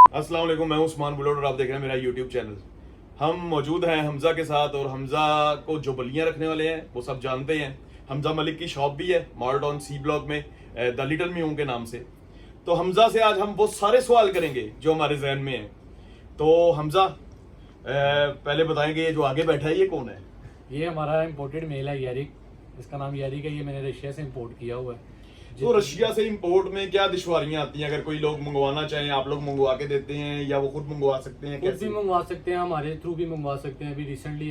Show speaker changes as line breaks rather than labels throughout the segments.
अस्सलाम वालेकुम, मैं हूं उस्मान बुलोड और आप देख रहे हैं मेरा यूट्यूब चैनल। हम मौजूद हैं हमजा के साथ और हमजा को जो बलियां रखने वाले हैं वो सब जानते हैं। हमजा मलिक की शॉप भी है मार्डॉन सी ब्लॉक में, द लिटिल म्यू के नाम से। तो हमजा से आज हम वो सारे सवाल करेंगे जो हमारे जहन में हैं। तो हमजा पहले बताएंगे ये जो आगे बैठा है ये कौन है?
ये हमारा इम्पोर्टेड मेल है यारिक, इसका नाम यारिक है। ये मैंने रशिया से इम्पोर्ट किया हुआ है।
तो रशिया से इंपोर्ट में क्या दुश्वारियां आती हैं? अगर कोई लोग मंगवाना चाहें, आप लोग मंगवा के देते हैं या वो खुद मंगवा सकते हैं?
खुद
कैसे
भी मंगवा सकते हैं, हमारे थ्रू भी मंगवा सकते हैं। अभी रिसेंटली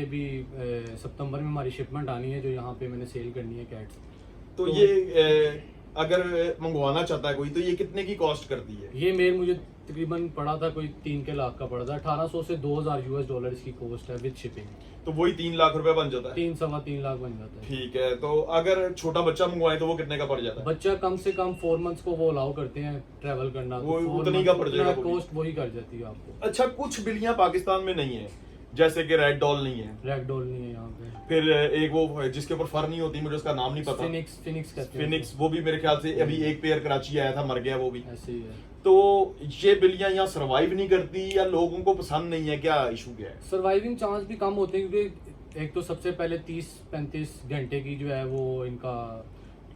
सितंबर में हमारी शिपमेंट आनी है जो यहाँ पे मैंने सेल करनी है कैट्स।
तो ये अगर मंगवाना चाहता है कोई तो ये कितने की कॉस्ट करती है?
ये मेल मुझे तकरीबन पड़ा था कोई 3 लाख का पड़ा था। 1800 से 2000 US डॉलर इसकी कॉस्ट है विद शिपिंग।
तो वही 3 लाख रुपए बन जाता है।
3-3.25 लाख बन जाता है।
ठीक है, तो अगर छोटा बच्चा मंगवाए तो वो कितने का पड़ जाता है?
बच्चा कम से कम 4 मंथ्स को वो अलाउ करते हैं ट्रैवल करना,
वो
तो
उतनी का पड़ जाएगा,
कॉस्ट वही कर जाती है आपको।
अच्छा, कुछ बिल्लियां पाकिस्तान में नहीं है, जैसे कि रेड डॉल नहीं है,
रैगडॉल नहीं है यहाँ पे।
फिर एक वो जिसके ऊपर फर नहीं होती, मुझे उसका नाम नहीं पता।
फिनिक्स कहते हैं।
फिनिक्स, वो भी मेरे ख्याल से अभी एक पेयर कराची आया था, मर गया वो भी।
ऐसे ही है।
तो ये बिल्लियां यहाँ सरवाइव नहीं करती या लोगों को पसंद नहीं है, क्या इशू क्या है?
सर्वाइविंग चांस भी कम होते हैं क्योंकि एक तो सबसे पहले 30-35 घंटे की जो है वो इनका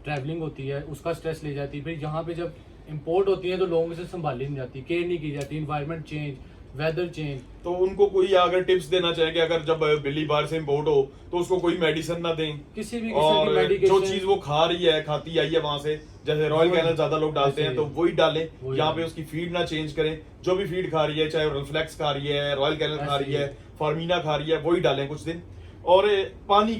ट्रैवलिंग होती है, उसका स्ट्रेस ले जाती है। फिर यहाँ पे जब इंपोर्ट होती है तो लोगों से संभाली नहीं जाती, केयर नहीं की जाती, इन्वायरमेंट चेंज, वेदर चेंज।
तो उनको कोई अगर टिप्स देना चाहे कि अगर जब बिल्ली बाहर से इंपोर्ट हो तो उसको कोई मेडिसिन ना दें,
किसी भी
और
किस्म की मेडिकेशन,
जो चीज वो खा रही है, खाती आई है वहां से, जैसे रॉयल कैनल ज्यादा लोग डालते हैं तो वही डालें। यहाँ पे उसकी फीड ना चेंज करें, जो भी फीड खा रही है, चाहे रिफ्लेक्स खा रही है, रॉयल कैनल खा रही है, फार्मीना खा रही है, वही डालें कुछ दिन। और पानी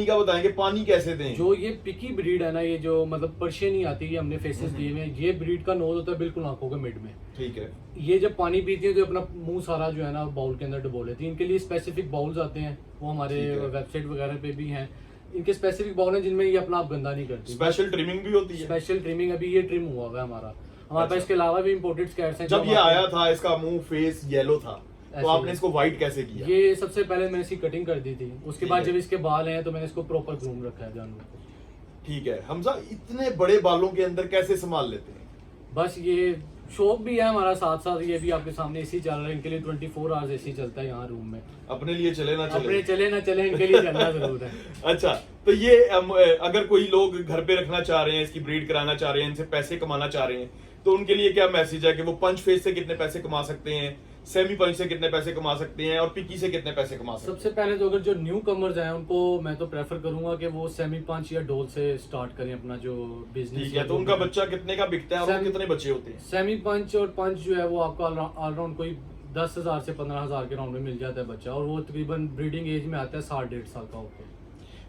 का बताएंगे, पानी कैसे दें?
जो ये पिकी ब्रीड है ना, ये जो मतलब पर्शियन ही आती है, ये हमने फेसेस दिए हुए हैं। ये ब्रीड का नोज होता है बिल्कुल आंखों के मिड में।
ठीक है।
ये जब पानी पीती है तो अपना मुंह सारा जो है ना बाउल के अंदर डुबो लेती है। इनके लिए स्पेसिफिक बाउल्स आते हैं, वो हमारे वेबसाइट वगैरह पे भी हैं। इनके स्पेसिफिक बाउल हैं जिनमें ये अपना आप गंदा नहीं करती।
स्पेशल ट्रिमिंग भी होती है?
स्पेशल ट्रिमिंग अभी ये ट्रिम हुआ हुआ है हमारे पास। इसके अलावा भी इम्पोर्टेड कैट्स हैं।
जब ये आया था इसका मुंह फेस येलो था, तो आपने इसको व्हाइट कैसे किया?
ये सबसे पहले मैंने इसकी कटिंग कर दी थी, उसके बाद
है।
जब इसके बाल हैं तो मैंने इसको प्रॉपर ग्रूम रखा है जानवर को।
ठीक है। हमजा इतने बड़े बालों के अंदर कैसे संभाल लेते हैं?
बस ये शॉप भी है हमारा साथ साथ, ये भी आपके सामने एसी चल रहा है। इनके लिए 24 आवर्स एसी चलता है यहाँ रूम में।
अपने लिए चले ना चले?
अपने चले ना चले, इनके लिए चलना जरूर है।
अच्छा, तो ये अगर कोई लोग घर पे रखना चाह रहे हैं, इसकी ब्रीड कराना चाह रहे हैं, इनसे पैसे कमाना चाह रहे हैं, तो उनके लिए क्या मैसेज है कि वो पंच फेस से कितने पैसे कमा सकते हैं, सेमी पंच से कितने पैसे कमा सकते हैं और पिकी से कितने पैसे कमा सकते हैं?
सबसे पहले तो अगर जो न्यू कमर्स हैं उनको मैं तो प्रेफर करूंगा कि वो सेमी पंच या डोल से स्टार्ट करें अपना जो बिजनेस।
ठीक है। तो उनका बच्चा कितने का बिकता है और कितने बच्चे होते हैं?
सेमी पंच और पंच जो है वो आपको ऑलराउंड कोई 10,000 से 15,000 के राउंड में मिल जाता है बच्चा, और वो तकरीबन ब्रीडिंग एज में आता है 1.5 साल का होकर।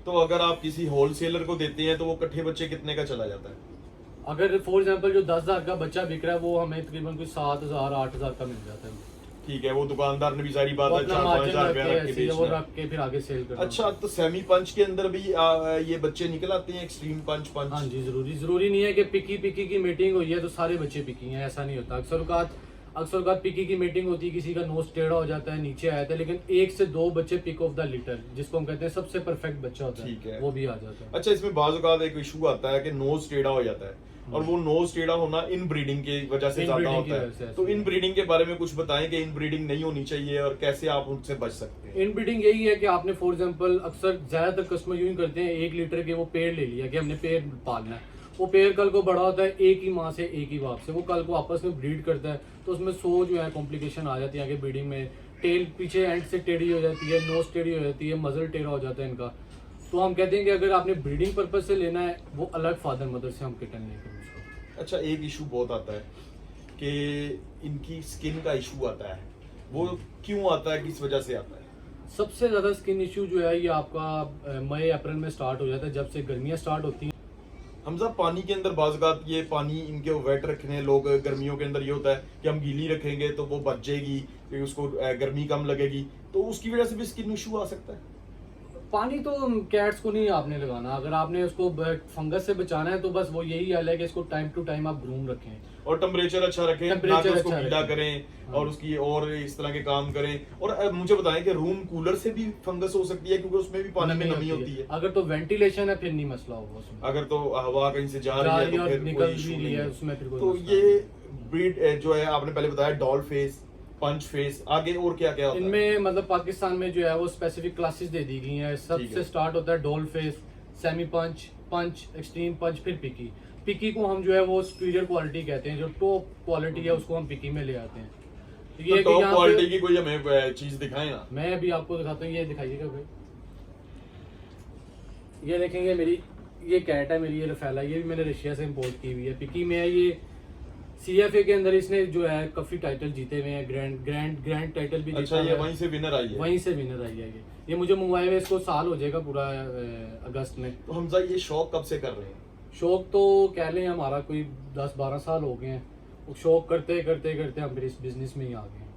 तो अगर आप किसी होलसेलर को देते हैं तो वो कट्ठे बच्चे कितने का चला जाता है?
अगर फॉर एग्जांपल जो 10,000 का बच्चा बिक रहा है वो हमें तकरीबन कोई 7,000-8,000 का मिल जाता है।
ठीक है। वो दुकानदार ने भी सारी बात
वो
है,
अपना
4-5
मार्जिन
हजार रुपया रख के
रख के वो
बेचना।
रख के फिर आगे सेल करना।
अच्छा, तो सेमी पंच के अंदर भी ये बच्चे निकल आते हैं, एक्सट्रीम पंच?
हाँ जी, जरूरी नहीं है कि पिकी की मीटिंग हुई है तो सारे बच्चे पिकी हैं, ऐसा नहीं होता। अक्सर पिकी की मीटिंग होती है, किसी का नोज टेढ़ा हो जाता है, नीचे आया था, लेकिन 1 से 2 बच्चे पिक ऑफ द लिटर, जिसको हम कहते हैं सबसे परफेक्ट बच्चा होता है, वो भी आ जाता है।
अच्छा, इसमें बाज़ औक़ात एक इशू आता है कि नोज टेढ़ा हो जाता है, और वो नोज टेढ़ा होना इन ब्रीडिंग की वजह से ज्यादा होता है। तो इन ब्रीडिंग के बारे में कुछ बताएं कि इन ब्रीडिंग नहीं होनी चाहिए और कैसे आप उनसे बच सकते हैं?
इन ब्रीडिंग यही है कि आपने फॉर एग्जांपल अक्सर ज्यादातर कस्टमर यूं ही करते हैं, 1 लीटर के वो पेड़ ले लिया कि हमने पेड़ पालना है। वो पेड़ कल को बड़ा होता है एक ही माँ से एक ही बाप से, वो कल को आपस में ब्रीड करता है तो उसमें 100 जो है कॉम्प्लिकेशन आ जाती है आगे ब्रीडिंग में। टेल पीछे एंड से टेढ़ी हो जाती है, नोज टेढ़ी हो जाती है, मजल टेढ़ा हो जाता है इनका। तो हम कहते हैं कि अगर आपने ब्रीडिंग पर्पज से लेना है वो अलग फादर मदर से हम किटन लेकर उसको।
अच्छा, एक इशू बहुत आता है कि इनकी स्किन का इशू आता है, वो क्यों आता है, किस वजह से आता है?
सबसे ज्यादा स्किन इशू जो है ये आपका मई अप्रैल में स्टार्ट हो जाता है, जब से गर्मियां स्टार्ट होती हैं।
हमजा, पानी के अंदर बाज़ ये पानी इनके वेट रखने लोग, गर्मियों के अंदर ये होता है कि हम गीली रखेंगे तो वो बच जाएगी, फिर उसको गर्मी कम लगेगी, तो उसकी वजह से भी स्किन इशू आ सकता है?
पानी तो कैट्स को नहीं आपने लगाना, अगर आपने उसको फंगस से बचाना है तो बस वो यही हाल है कि इसको टाइम टू टाइम आप ग्रूम रखें
और टेम्परेचर अच्छा रखें, ना कि उसको गीला करें और उसकी और इस तरह के काम करें। और मुझे बताएं कि रूम कूलर से भी फंगस हो सकती है क्योंकि उसमें भी पानी में नमी होती है?
अगर तो वेंटिलेशन है फिर नहीं मसला होगा उसमें।
अगर तो हवा कहीं से जा रही है तो फिर
निकल भी रही है उसमें फिर
तो ये ब्रीड जो है आपने पहले बताया डॉल फेस, पंच फेस, आगे और क्या क्या होता है?
इनमें मतलब पाकिस्तान में जो है वो स्पेसिफिक क्लासेस दे दी गई हैं।
ठीक
सबसे
है।
स्टार्ट होता है डॉल फेस, सेमी पंच, पंच, एक्सट्रीम पंच, फिर पिकी। पिकी को हम जो है वो सुपीरियर क्वालिटी कहते हैं, जो टॉप क्वालिटी है उसको हम पिकी में ले आते हैं। तो
तो
कि
टॉप
यहाँ
क्वालिटी
पे
की कोई हमें चीज दिखाएं ना।
मैं अभी आपको दिखाता हूँ, ये दिखाइएगा भाई। ये देखेंगे मेरी ये कैट है मेरी, ये रफेला, ये भी मैंने रशिया से इंपोर्ट की हुई है। पिकी में है ये। CFA के अंदर इसने जो है काफी टाइटल जीते हुए हैं, ग्रैंड टाइटल भी
अच्छा,
जीता
ये
है।
वहीं से विनर आई है।
वहीं से विनर आई है ये मुझे मंगवाए हुए इसको साल हो जाएगा पूरा अगस्त में।
तो हमजा ये शौक कब से कर रहे हैं?
शौक तो कह लें हमारा कोई 10-12 साल हो गए हैं। वो शौक करते करते करते हम फिर इस बिजनेस में ही आ गए हैं।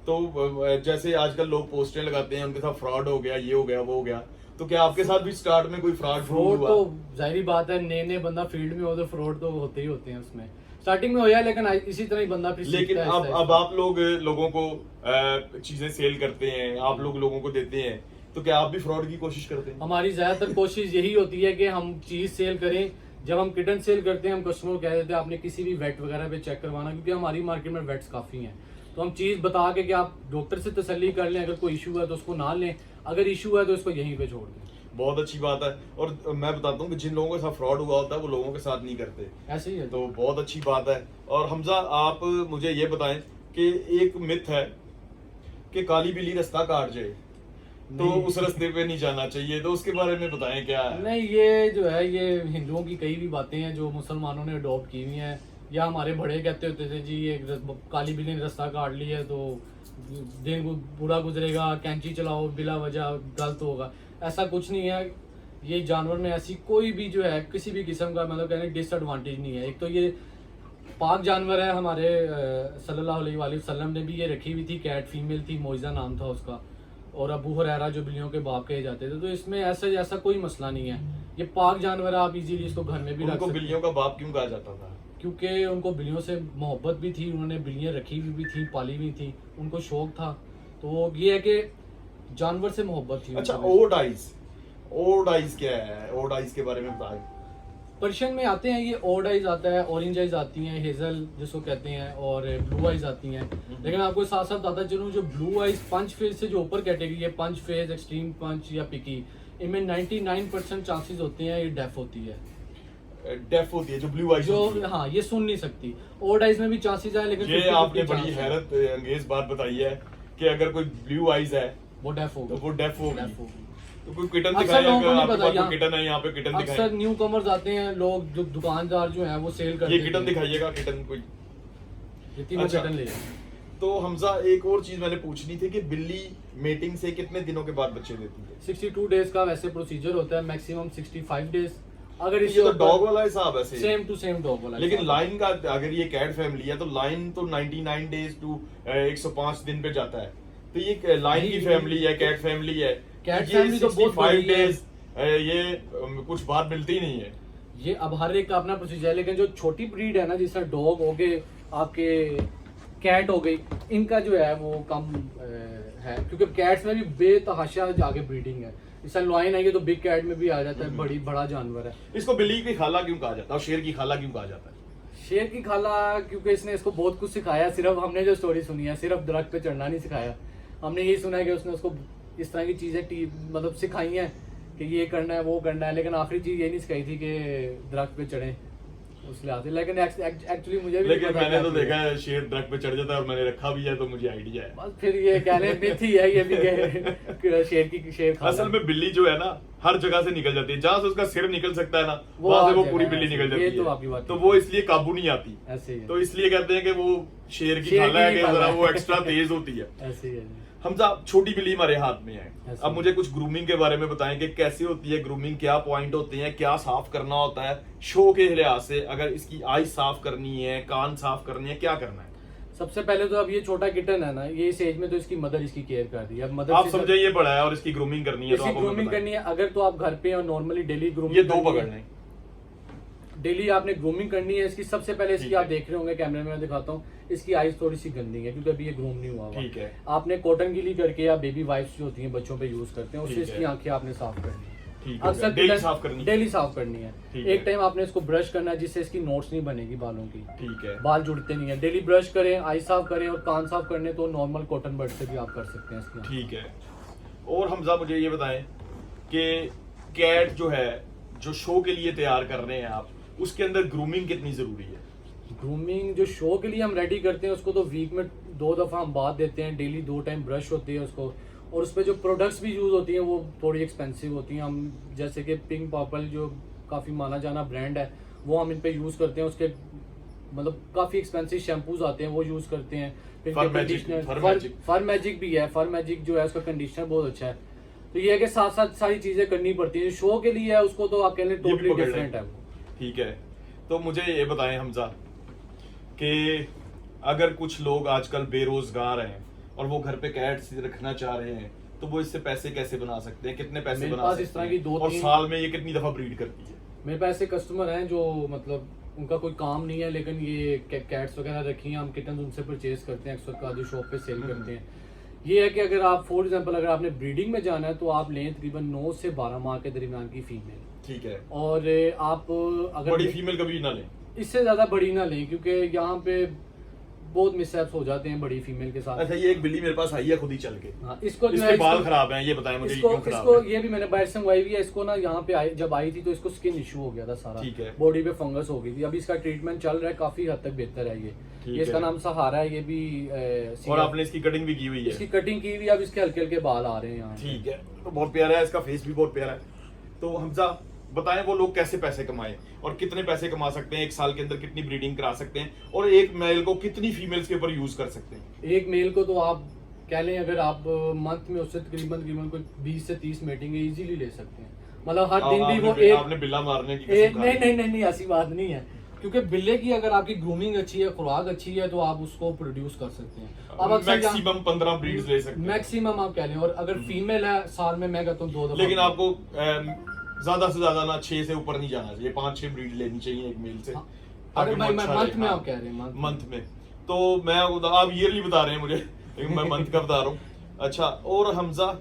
तो जैसे आजकल लोग पोस्टें लगाते हैं, उनके साथ फ्रॉड हो गया, ये हो गया, वो हो गया, तो क्या आपके साथ भी स्टार्ट में कोई फ्रॉड
फ्रॉड
हुआ?
तो जाहिर बात है, नए बंदा फील्ड में हो तो फ्रॉड तो होते ही होते हैं उसमें। स्टार्टिंग में हो जाए, लेकिन इसी तरह ही बंदा फिर
लेकिन
सीखता है
अब
आहिस्ता
अब आप लोग लोगों को चीजें सेल करते हैं, आप लोग लोगों को देते हैं, तो क्या आप भी फ्रॉड की कोशिश करते हैं?
हमारी ज्यादातर कोशिश यही होती है कि हम चीज सेल करें। जब हम किटन सेल करते हैं हम कस्टमर को कह देते हैं आपने किसी भी वेट वगैरह पे चेक करवाना, क्योंकि हमारी मार्केट में वेट्स काफी हैं। तो हम चीज बता के कि आप डॉक्टर से तसल्ली कर लें, अगर कोई इशू है तो उसको ना लें, अगर इशू है तो इसको यहीं पे छोड़ दें।
बहुत अच्छी बात है। और मैं बताता हूँ कि जिन लोगों के साथ फ्रॉड हुआ होता है वो लोगों के साथ नहीं करते,
ऐसे ही है।
तो बहुत अच्छी बात है। और हमजा आप मुझे ये बताएं कि एक मिथ है कि काली बिल्ली रास्ता काट जाए तो
नहीं।
उस रास्ते पे नहीं जाना चाहिए, तो उसके बारे में बताएं क्या है?
नहीं, ये जो है ये हिंदुओं की कई भी बातें हैं जो मुसलमानों ने अडॉप्ट की हुई हैं। या हमारे बड़े कहते होते थे जी ये काली बिल्ली ने रास्ता काट लिया है तो दिन बुरा गुजरेगा, कैंची चलाओ बिला वजह गलत होगा। ऐसा कुछ नहीं है। ये जानवर में ऐसी कोई भी जो है किसी भी किस्म का मतलब कहने डिसएडवांटेज नहीं है। एक तो ये पाक जानवर है। हमारे सल्लल्लाहु अलैहि वसल्लम ने भी ये रखी हुई थी, कैट फीमेल थी, मोइजा नाम था उसका, और अबू हुरैरा जो बिल्लियों के बाप कहे जाते थे। तो इसमें ऐसा कोई मसला नहीं है। ये पाक जानवर है, आप इजीली इसको घर में भी रख
उनको
सकते हैं।
बिल्लियों का बाप क्यों कहा जाता था?
क्योंकि उनको बिल्लियों से मोहब्बत भी थी, उन्होंने बिल्लियाँ रखी हुई भी थी, पाली हुई थी, उनको शौक था। तो ये है कि जानवर से मोहब्बत थी।
अच्छा, ओड आइज क्या है? ओड आइज के बारे में बताएं।
पर्शियन में आते हैं ये। ओड आइज आता है, ऑरेंज आइज आती हैं, हेजल जिसको कहते हैं, और ब्लू आइज आती हैं। लेकिन आपको साथ साथ बताता चलूँ, जो ब्लू आइज पंच फेज से जो ऊपर कैटेगरी है, पंच फेज, एक्सट्रीम पंच या पिकी, इनमें 99% चांसेस होते हैं ये डेफ होती है।
डेफ होती है जो ब्लू आइज होती
जो
है।
हाँ ये सुन नहीं सकती। ओड आइज में भी चांसेस है, लेकिन
ये
50-50
आपने बड़ी
chances है।
हैरत अंगेज बात बताई है कि अगर कोई ब्लू आइज है
वो डेफ
तो
होगा।
वो डेफ होगी।
डेफ होगी।
तो कोई किटन
अक्सर
दिखाएं,
लोगों को
अगर
नहीं
आपके
पता
पास
यहाँ-
कोई किटन है यहाँ पे किटन दिखाएं।
अक्सर न्यू कमर्स आते हैं लोग, जो दुकानदार जो हैं वो सेल करते
ये
हैं।
किटन दिखाइएगा, किटन कोई।
ये तीनों
अच्छा।
किटन ले।
तो हमजा एक और चीज मैंने पूछनी थी कि बिल्ली मेटिंग से कितने दिनों के बाद बच्चे देती है?
62 डेज का वैसे प्रोसीजर होता है, मैक्सिमम 65 डेज। अगर
ये तो डॉग वाला हिसाब है
सेम टू सेम डॉग वाला।
लेकिन लाइन का अगर ये कैट फैमिली है तो लाइन तो 99 डेज टू 105 दिन पे जाता है। तो ये लाइन की
नहीं,
फैमिली है, कैट फैमिली है,
कैट
ये
फैमिली तो बहुत
65
बड़ी है।
डेज ये कुछ बात मिलती नहीं है।
ये अब हर एक का अपना प्रोसीजर है, लेकिन जो छोटी ब्रीड है ना, जिस तरह डॉग हो गए, आपके कैट हो गई, इनका जो है वो कम है, क्योंकि कैट्स में भी बेतहाशा आगे ब्रीडिंग है। इस लॉइन है, ये तो बिग कैट में भी आ जाता है, बड़ा जानवर है।
इसको बिल्ली की खाला क्यों कहा जाता है और शेर की खाला क्यों कहा जाता है?
शेर की खाला क्योंकि इसने इसको बहुत कुछ सिखाया। सिर्फ हमने जो स्टोरी सुनी है, सिर्फ दरख्त पे चढ़ना नहीं सिखाया। हमने यही सुना है कि उसने उसको इस तरह की चीजें मतलब सिखाई हैं कि ये करना है वो करना है, लेकिन आखिरी चीज ये नहीं सिखाई थी कि दरख्त पे चढ़े उस लिहाज से। लेकिन एक्चुअली मुझे भी
लेकिन
नहीं पता
मैंने
क्या
तो
चीज़ है।
देखा है शेर दरख्त पे चढ़ जाता है और मैंने रखा भी है, तो मुझे आइडिया है।
बस फिर ये कह रहे मिथ ही है ये भी कि शेर खाला।
असल में बिल्ली जो है ना हर जगह से निकल जाती है, जहां से उसका सिर निकल सकता है ना
वो
वहां से
हर
वो
जगह
पूरी
है,
बिल्ली निकल
ये
जाती
तो
है।
आपकी बात
तो
ठीक
वो इसलिए काबू नहीं आती।
ऐसे ही है।
तो इसलिए कहते हैं कि वो शेर की
शेर
खाला है
की
कि
खाला
जरा
है।
वो एक्स्ट्रा तेज होती है।
ऐसे ही है।
हमजा छोटी बिल्ली हमारे हाथ में है,
ऐसे
अब मुझे कुछ ग्रूमिंग के बारे में बताएं कि कैसे होती है ग्रूमिंग, क्या पॉइंट होते हैं, क्या साफ करना होता है शो के लिहाज से, अगर इसकी आई साफ करनी है, कान साफ करनी है, क्या करना है?
सबसे पहले तो अब ये छोटा किटन है ना, ये इस एज में तो इसकी मदर इसकी केयर कर रही है। अब मदर
आप समझे ये बड़ा है और इसकी ग्रूमिंग करनी है, तो
इसकी
आप हमें
ग्रूमिंग
बताएं।
करनी है। अगर तो आप घर पे और नॉर्मली डेली ग्रूमिंग,
ये दो पकड़ लें।
डेली आपने ग्रूमिंग करनी है इसकी। सबसे पहले इसकी
ठीक है।
आप देख रहे होंगे कैमरे में, मैं दिखाता हूँ, इसकी आईज थोड़ी सी गंदी है क्योंकि अभी ये ग्रूम नहीं हुआ हुआ।
ठीक है।
आपने कॉटन गीली करके या बेबी वाइप्स जो होती हैं बच्चों पे यूज करते हैं, उससे
ठीक है।
इसकी आंखें आपने साफ करनी है।
ठीक है, डेली साफ करनी है।
डेली साफ करनी है।
ठीक
एक
है।
टाइम आपने इसको ब्रश करना है जिससे इसकी नोट्स नहीं बनेगी बालों की,
ठीक है,
बाल जुड़ते नहीं है। डेली ब्रश करें, आई साफ करें और कान साफ करने तो नॉर्मल कॉटन बड से भी आप कर सकते हैं इसकी।
ठीक है। और हमजा मुझे ये बताएं कि कैट जो है, जो शो के लिए तैयार कर रहे हैं आप, उसके अंदर ग्रूमिंग कितनी जरूरी है?
ग्रूमिंग जो शो के लिए हम रेडी करते हैं उसको तो वीक में 2 दफ़ा हम बात देते हैं, डेली 2 टाइम ब्रश होती है उसको। और उस पर जो प्रोडक्ट्स भी यूज़ होती हैं वो थोड़ी एक्सपेंसिव होती हैं। हम जैसे कि पिंक पर्पल जो काफ़ी माना जाना ब्रांड है वो हम इन पे यूज़ करते हैं। उसके मतलब काफ़ी एक्सपेंसिव शैम्पूज आते हैं वो यूज़ करते हैं। फिर
फर
मैजिक भी है, फर मैजिक जो है उसका कंडीशनर बहुत अच्छा है। तो ये है कि साथ साथ सारी चीज़ें करनी पड़ती हैं। शो के लिए है उसको तो आप कह लें टोटली डिफरेंट है।
ठीक है। तो मुझे ये बताएं हमजा कि अगर कुछ लोग आजकल बेरोजगार हैं और वो घर पे कैट्स रखना चाह रहे हैं तो वो इससे पैसे कैसे बना सकते हैं, कितने पैसे
मेरे
बना
पास
सकते
इस तरह
हैं?
की 2-3
और साल में ये कितनी दफा ब्रीड करती है?
मेरे पास ऐसे कस्टमर हैं जो मतलब उनका कोई काम नहीं है लेकिन ये कैट्स वगैरह रखी हैं, हम किटन उनसे परचेज करते हैं, अक्सर का जो शॉप पे सेल करते हैं। ये है कि अगर आप फॉर एग्जांपल अगर आपने ब्रीडिंग में जाना है तो आप लें तकरीबन 9 से 12 माह के दरमियान की फीमेल।
ठीक है।
और आप अगर
बड़ी फीमेल कभी ना लें।
इससे ज़्यादा बड़ी ना लें क्योंकि यहाँ पे बहुत मिसहैप्स हो जाते हैं बड़ी फीमेल के साथ।
अच्छा, ये एक बिल्ली मेरे पास आई है खुद ही चल के।
हाँ, इसको जो
इसके
है
बाल खराब हैं, ये बताएं मुझे
इसको
क्यों खराब
इसको
है?
ये भी मैंने बाहर से मंगवाई हुई है। इसको ना यहाँ पे जब आई थी तो इसको स्किन इशू हो गया था सारा,
ठीक है।
बॉडी पे फंगस हो गई थी। अभी इसका ट्रीटमेंट चल रहा है, काफी हद तक बेहतर है ये इसका नाम सहारा है। ये भी
और आपने इसकी कटिंग भी की हुई है?
इसकी कटिंग की हुई है, अब इसके हल्के हल्के बाल आ रहे हैं यहाँ।
ठीक है, तो बहुत प्यारा है, इसका फेस भी बहुत प्यारा है। तो हमजा बताएं वो लोग कैसे पैसे कमाएं और कितने पैसे कमा सकते हैं, एक साल के अंदर कितनी ब्रीडिंग करा सकते हैं, और एक मेल को कितनी फीमेल्स के ऊपर यूज कर सकते हैं?
एक मेल को तो आप कह लें अगर आप मंथ में उससे तकरीबन कोई 20 से 30 मीटिंग इजीली ले सकते हैं। मतलब हर दिन भी वो
आपने बिल्ला मारने की
एक नहीं ऐसी बात नहीं है, क्योंकि बिल्ले की अगर आपकी ग्रूमिंग अच्छी है, खुराक अच्छी है तो आप उसको प्रोड्यूस कर सकते हैं।
अब मैक्सिमम 15 ब्रीड्स ले सकते हैं
मैक्सिमम आप कह लें। और अगर फीमेल है साल में मैं कहता हूँ 2 दफा।
लेकिन आपको ज्यादा से ज्यादा ना 6 से ऊपर नहीं जाना चाहिए, 5-6 ब्रीड लेनी चाहिए एक मेल से।
अगर मंथ में आप कह रहे हैं
मंथ में, तो मैं आप ईयरली बता रहे हैं मुझे, लेकिन मैं मंथ का बता रहा हूँ। अच्छा, और हमजा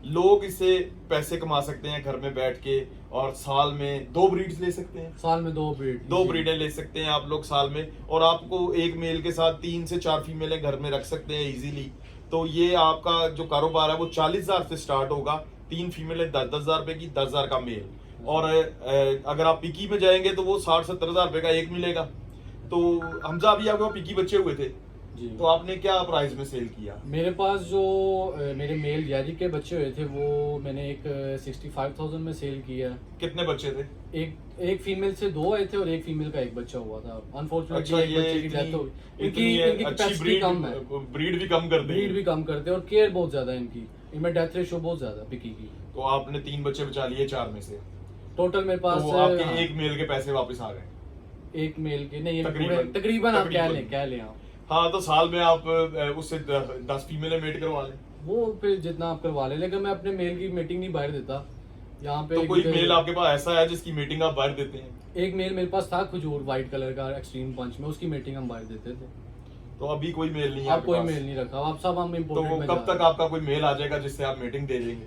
लोग इससे पैसे कमा सकते हैं घर में बैठ के, और साल में 2 ब्रीड्स ले सकते हैं।
साल में 2
ब्रीडें ले सकते हैं आप लोग साल में, और आपको एक मेल के साथ 3 से 4 फीमेलें घर में रख सकते हैं इजीली। तो ये आपका जो कारोबार है वो 40,000 से स्टार्ट होगा, 3 फीमेलें 10,000 रुपए की, 10,000 का मेल। और अगर आप पिकी में जाएंगे तो वो 60-70,000 रुपए का एक मिलेगा। तो हमजा अभी आपके पास पिकी बच्चे हुए थे
जी,
तो आपने क्या प्राइस में सेल किया?
मेरे पास जो मेरे मेल यारी के बच्चे हुए थे वो मैंने एक 65,000 में सेल किया।
कितने बच्चे थे?
एक फीमेल से 2 आए थे और एक फीमेल का एक बच्चा हुआ था। अनफॉर्चुनेटली एक बच्चे की डेथ हो गई। इनकी कैपेसिटी कम है,
ब्रीड भी कम करते हैं
और केयर बहुत ज्यादा है इनकी, इनमें डेथ रेशो बहुत ज्यादा पिकी की।
तो आपने 3 बच्चे बचा लिए 4 में से,
टोटल मेरे पास
तो आपके एक मेल के पैसे वापस आ गए?
एक मेल के नहीं,
तकरीबन
आप कह लें आप।
हाँ, तो साल में आप उससे 10 फीमेलें मेट करवा लें,
वो फिर जितना आप करवा लें। लेकिन मैं अपने मेल की मीटिंग नहीं बाहर देता यहाँ पे।
तो कोई मेल आपके पास ऐसा है जिसकी मीटिंग आप बाहर देते हैं?
एक मेल मेरे पास था खजूर व्हाइट कलर का एक्सट्रीम पंच में, उसकी मीटिंग हम बाहर देते थे।
तो अभी कोई मेल नहीं है?
अब कोई मेल नहीं रखा, अब सब हम इम्पोर्टेड में।
तो कब तक आपका कोई मेल आ जाएगा जिससे आप मीटिंग दे देंगे?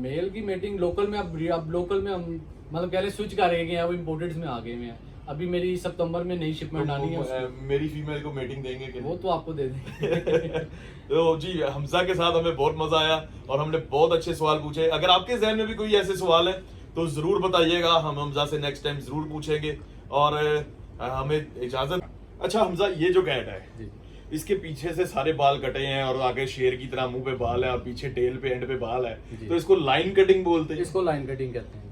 मेल की मीटिंग लोकल में अब लोकल में हम मतलब पहले स्विच कर गए हैं, अब इम्पोर्टेड में आ गए हैं। अभी मेरी सितंबर में नई शिपमेंट आनी है।
मेरी फीमेल को मीटिंग देंगे कि
वो तो आपको दे देंगे।
तो जी, हमजा के साथ हमें बहुत मजा आया और हमने बहुत अच्छे सवाल पूछे। अगर आपके जहन में भी कोई ऐसे सवाल है तो जरूर बताइएगा, हम हमजा से नेक्स्ट टाइम जरूर पूछेंगे। और हमें इजाजत। अच्छा हमजा, ये जो कैट है इसके पीछे से सारे बाल कटे हैं और आगे शेर की तरह मुंह पे बाल है और पीछे टेल पे एंड पे बाल है, तो इसको लाइन कटिंग बोलते हैं?
इसको लाइन कटिंग कहते हैं।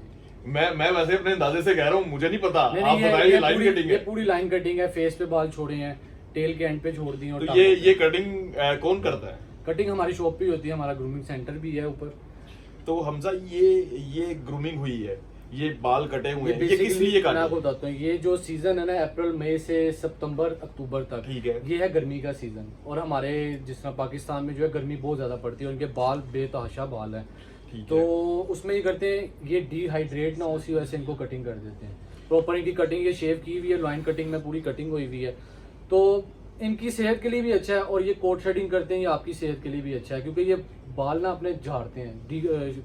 मैं वैसे अपने अंदाजे से कह रहा हूँ, मुझे नहीं पता, आप
ये
बताइए। लाइन कटिंग है?
ये पूरी लाइन कटिंग है, फेस पे बाल छोड़े हैं, टेल के एंड पे छोड़ दिए।
तो ये कटिंग कौन करता है?
कटिंग हमारी शॉप पे ही होती है, हमारा ग्रूमिंग सेंटर भी है ऊपर।
तो हमजा ये ग्रूमिंग हुई है, ये बाल कटे हुए हैं, ये किस लिए
मैं आपको बताता हूँ। ये जो सीजन है ना अप्रैल मई से सितंबर अक्टूबर तक,
ठीक है,
ये है गर्मी का सीजन। और हमारे जिस तरह पाकिस्तान में जो है गर्मी बहुत ज्यादा पड़ती है, उनके बाल बेतहाशा बाल है, तो उसमें ये करते हैं ये डिहाइड्रेट ना हो, उसी वजह से इनको कटिंग कर देते हैं। प्रॉपर इनकी कटिंग ये शेव की हुई है, लाइन कटिंग में पूरी कटिंग हुई हुई है, तो इनकी सेहत के लिए भी अच्छा है। और ये कोट शेडिंग करते हैं, ये आपकी सेहत के लिए भी अच्छा है, क्योंकि ये बाल ना अपने झाड़ते हैं,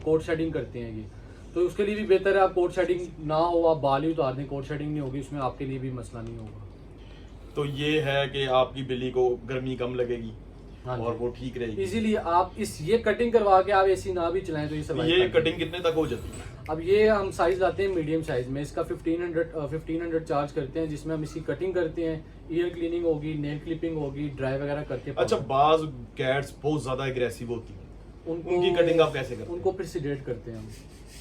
कोट शेडिंग करते हैं ये, तो उसके लिए भी बेहतर है आप कोट शेडिंग ना हो, आप बाल ही उतार दें, कोट शेडिंग नहीं होगी उसमें, आपके लिए भी मसला नहीं होगा।
तो ये है कि आपकी बिल्ली को गर्मी कम लगेगी
हाँ
और
जी।
वो ठीक रहेगी।
इजीली आप ये कटिंग करवा के आप एसी ना भी चलाएं तो ये
तो
survive
ये
कर लेगी।
कटिंग कितने तक हो जाती है?
अब ये हम साइज लाते हैं मीडियम साइज में, इसका 1500 चार्ज करते हैं, जिसमें हम इसकी कटिंग करते हैं, ईयर क्लीनिंग होगी, नेल क्लिपिंग होगी, ड्राई वगैरह करके।
अच्छा, बाज कैट्स बहुत ज्यादा एग्रेसिव होती हैं, उनकी कटिंग आप कैसे करते हैं?
उनको फिर सिडेट करते हैं हम।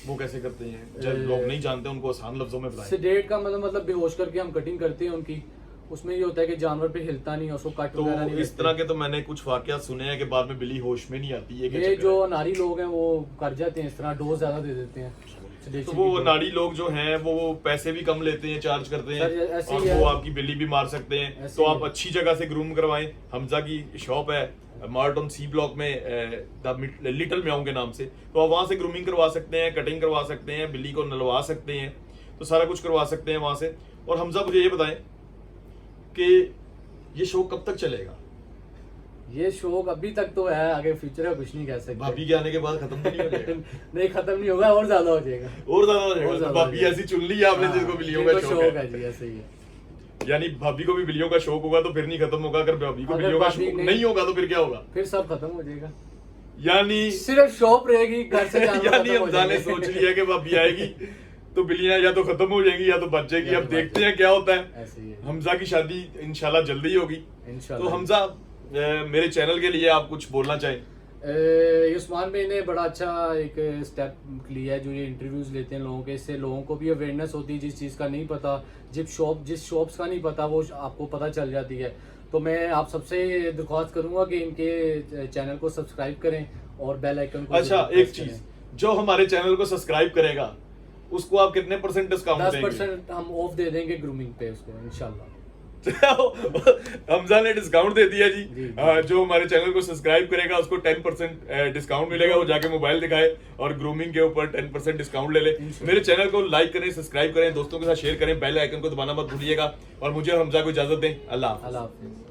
वो कैसे करते हैं? जब लोग नहीं जानते उनको आसान लफ्जों में बताएं।
सिडेट का मतलब बेहोश करके हम कटिंग करते हैं उनकी। उसमें ये होता है कि जानवर पे हिलता नहीं, उसको कट
तो
वगैरह नहीं
इस
लगते।
तरह के तो मैंने कुछ वाकयात सुने हैं कि बाद में बिल्ली होश में नहीं आती है।
ये जो नारी लोग हैं वो कर जाते हैं इस तरह, डोज ज्यादा दे देते हैं।
तो
sedation
वो
की dose।
नाड़ी लोग जो हैं वो पैसे भी कम लेते हैं, चार्ज करते
सर,
हैं
ऐसे
और
ही
वो
है।
आपकी बिल्ली भी मार सकते हैं।
ऐसे
तो
ही
आप
है।
अच्छी जगह से ग्रूम करवाएं। हमजा की शॉप है मार्टन सी ब्लॉक में, द लिटिल म्याऊ के नाम से। तो आप वहां से ग्रूमिंग करवा सकते हैं, कटिंग करवा सकते हैं, बिल्ली को नलवा सकते हैं, तो सारा कुछ करवा सकते हैं वहां से। और हमजा मुझे ये बताएं कि ये शो कब तक चलेगा?
ये शौक अभी तक तो है, आगे फ्यूचर का कुछ नहीं कह सकते।
भाभी के आने के बाद खत्म तो नहीं हो जाएगा?
नहीं, खत्म नहीं होगा, और ज्यादा हो जाएगा।
और ज्यादा हो
और
जाएगा? तो
ज्यादा
भाभी
हो जाएगा।
ऐसी चुन ली है आपने जिसको बिल्लियों का
जिनको
शौक
शौक
है।
है जी, ऐसे ही है।
यानी भाभी को भी बिल्लियों का शौक होगा तो फिर नहीं खत्म होगा। अगर भाभी को
अगर
बिल्लियों का
भाभी
शौक
नहीं-
नहीं होगा तो फिर क्या होगा?
फिर सब खत्म हो जाएगा,
यानी
सिर्फ शॉप रहेगी, घर से जानवर
यानी
खत्म हो
हमजा ने
जाएंगे।
सोच लिया कि भाभी आएगी तो बिल्लियां या तो खत्म हो जाएंगी या तो बच जाएगी।
या
अब
तो
देखते
बच
हैं क्या होता है।
ऐसे ही है।
हमजा की शादी इंशाल्लाह जल्दी ही होगी। तो
इंशाल्लाह।
हमजा मेरे चैनल के लिए आप कुछ बोलना चाहें?
उस्मान भाई ने बड़ा अच्छा एक स्टेप लिया है, जो ये इंटरव्यूज लेते हैं लोगों के, इससे लोगों को भी अवेयरनेस होती है। जिस चीज़ का नहीं पता, जिस शॉप्स का नहीं पता, वो आपको पता चल जाती है। तो मैं आप सबसे दरख्वास्त करूंगा कि इनके चैनल को सब्सक्राइब करें और बेल आइकन को
अच्छा,
जरूर
एक
प्रेस
चीज,
करें।
जो हमारे चैनल को सब्सक्राइब करेगा उसको आप कितने % डिस्काउंट देंगे?
10% हम ऑफ दे देंगे ग्रूमिंग पे उसको, इंशाल्लाह।
हमजा ने डिस्काउंट दे दिया जी।
जी।
जो हमारे चैनल को सब्सक्राइब करेगा उसको 10% डिस्काउंट मिलेगा। वो जाके मोबाइल दिखाए और ग्रूमिंग के ऊपर 10% डिस्काउंट ले ले।
इंशाल्लाह।
मेरे चैनल को लाइक करें, सब्सक्राइब करें, दोस्तों के साथ शेयर करें, बेल आइकन को दबाना मत भूलिएगा। और मुझे और हमजा को इजाजत दें। अल्लाह हाफ़िज़।
अल्लाह हाफिज़।